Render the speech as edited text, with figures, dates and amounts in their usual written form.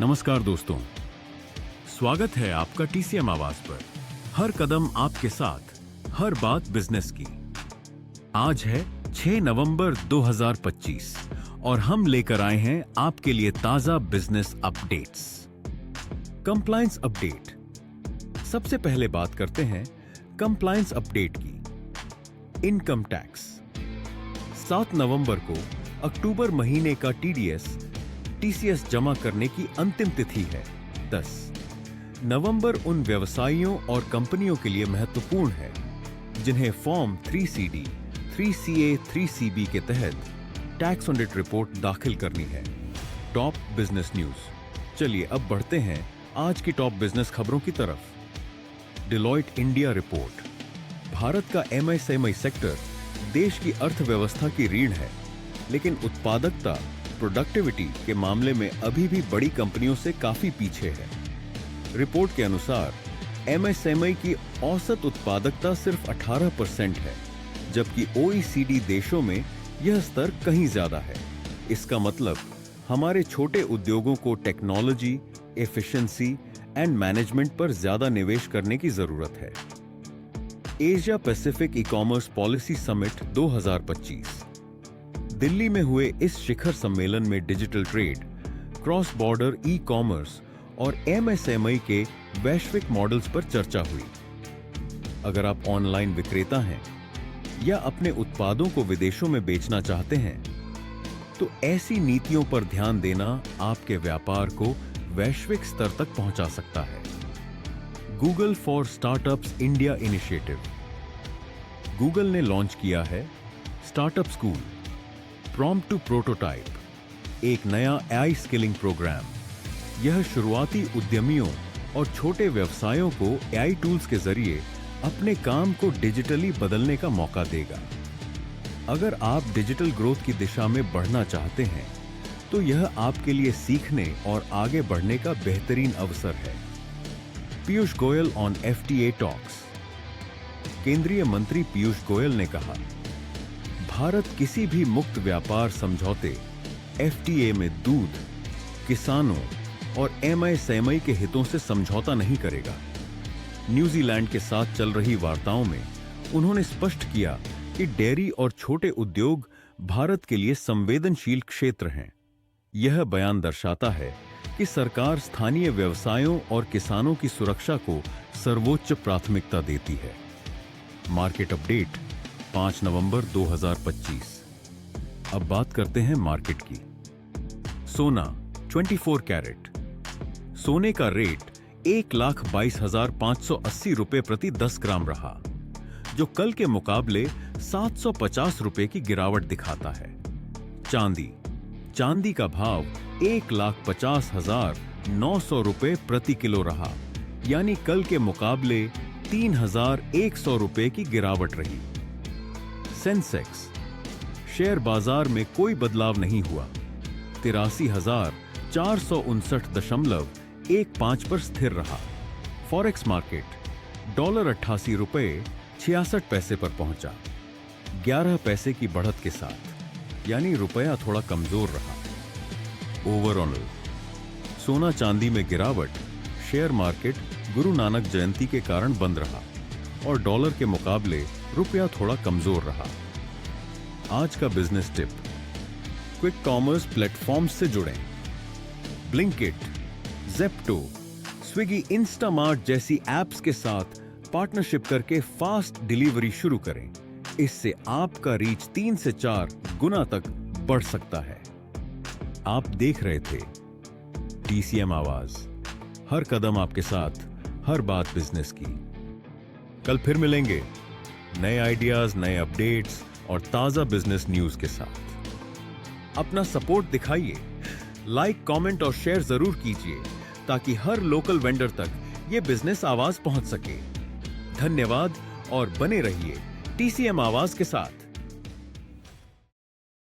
नमस्कार दोस्तों, स्वागत है आपका टीसीएम आवाज पर। हर कदम आपके साथ, हर बात बिजनेस की। आज है 6 नवंबर 2025 और हम लेकर आए हैं आपके लिए ताजा बिजनेस अपडेट्स। Compliance update. सबसे पहले बात करते हैं कंप्लायंस अपडेट की। Income tax. 7 नवंबर को अक्टूबर महीने का टीसीएस जमा करने की अंतिम तिथि है। 10 नवंबर उन व्यवसायियों और कंपनियों के लिए महत्वपूर्ण है जिन्हें फॉर्म 3CD, 3CA, 3CB के तहत टैक्स ऑडिट रिपोर्ट दाखिल करनी है। Top business news. चलिए अब बढ़ते हैं आज की टॉप बिजनेस खबरों की तरफ। Deloitte India report. भारत का एमएसएमई सेक्टर देश की अर्थव्यवस्था की रीढ़ है, लेकिन उत्पादकता, प्रोडक्टिविटी के मामले में अभी भी बड़ी कंपनियों से काफी पीछे है। रिपोर्ट के अनुसार एमएसएमई की औसत उत्पादकता सिर्फ 18% है, जबकि ओईसीडी देशों में यह स्तर कहीं ज्यादा है। इसका मतलब हमारे छोटे उद्योगों को टेक्नोलॉजी, एफिशिएंसी एंड मैनेजमेंट पर ज्यादा निवेश करने की जरूरत है। Asia Pacific e commerce policy summit 2025। Delhi में हुए इस शिखर सम्मेलन में digital trade, cross border e commerce और एमएसएमई के वैश्विक मॉडल्स पर चर्चा हुई। अगर आप ऑनलाइन विक्रेता हैं या अपने उत्पादों को विदेशों में बेचना चाहते हैं, तो ऐसी नीतियों पर ध्यान देना आपके व्यापार को वैश्विक स्तर तक पहुंचा सकता है। Google for startups India initiative. Google ने लॉन्च किया है startup school, prompt to prototype, एक नया एआई स्किलिंग प्रोग्राम। यह शुरुआती उद्यमियों और छोटे व्यवसायों को एआई टूल्स के जरिए अपने काम को डिजिटली बदलने का मौका देगा। अगर आप डिजिटल ग्रोथ की दिशा में बढ़ना चाहते हैं, तो यह आपके लिए सीखने और आगे बढ़ने का बेहतरीन अवसर है। Piyush Goyal on FTA talks. केंद्रीय मंत्री पीयूष गोयल ने कहा, भारत किसी भी मुक्त व्यापार समझौते एफटीए में दूध, किसानों और एमएसएमई के हितों से समझौता नहीं करेगा। न्यूजीलैंड के साथ चल रही वार्ताओं में उन्होंने स्पष्ट किया कि डेयरी और छोटे उद्योग भारत के लिए संवेदनशील क्षेत्र हैं। यह बयान दर्शाता है कि सरकार स्थानीय व्यवसायों और किसानों की सुरक्षा को सर्वोच्च प्राथमिकता देती है। मार्केट अपडेट 5 नवंबर 2025। अब बात करते हैं मार्केट की। सोना 24 कैरेट। सोने का रेट 1,22,580 रुपए प्रति 10 ग्राम रहा, जो कल के मुकाबले 750 रुपए की गिरावट दिखाता है। चांदी का भाव 1,50,900 रुपए प्रति किलो रहा, यानी कल के मुकाबले 3,100 रुपए की गिरावट रही। सेंसेक्स शेयर बाजार में कोई बदलाव नहीं हुआ, 83,459.15 पर स्थिर रहा। फॉरेक्स मार्केट डॉलर 88 रुपए 66 पैसे पर पहुंचा, 11 पैसे की बढ़त के साथ, यानी रुपया थोड़ा कमजोर रहा। ओवरऑल सोना चांदी में गिरावट, शेयर मार्केट गुरु नानक जयंती के कारण बंद रहा और डॉलर के मुकाबले रुपया थोड़ा कमजोर रहा। आज का business tip. Quick commerce platform से जुड़ें। ब्लिंकिट, ज़ेप्टो, स्विगी, इंस्टामार्ट जैसी एप्स के साथ पार्टनरशिप करके फास्ट डिलीवरी शुरू करें। इससे आपका रीच 3 से 4 गुना तक बढ़ सकता है। आप देख रहे थे टीसीएम आवाज। हर कदम आपके साथ, हर बात बिजनेस की। कल फिर मिलेंगे नए आइडियाज, नए अपडेट्स और ताजा बिजनेस न्यूज के साथ। अपना सपोर्ट दिखाइए, लाइक, कमेंट और शेयर जरूर कीजिए ताकि हर लोकल वेंडर तक ये बिजनेस आवाज पहुंच सके। धन्यवाद और बने रहिए टीसीएम आवाज के साथ।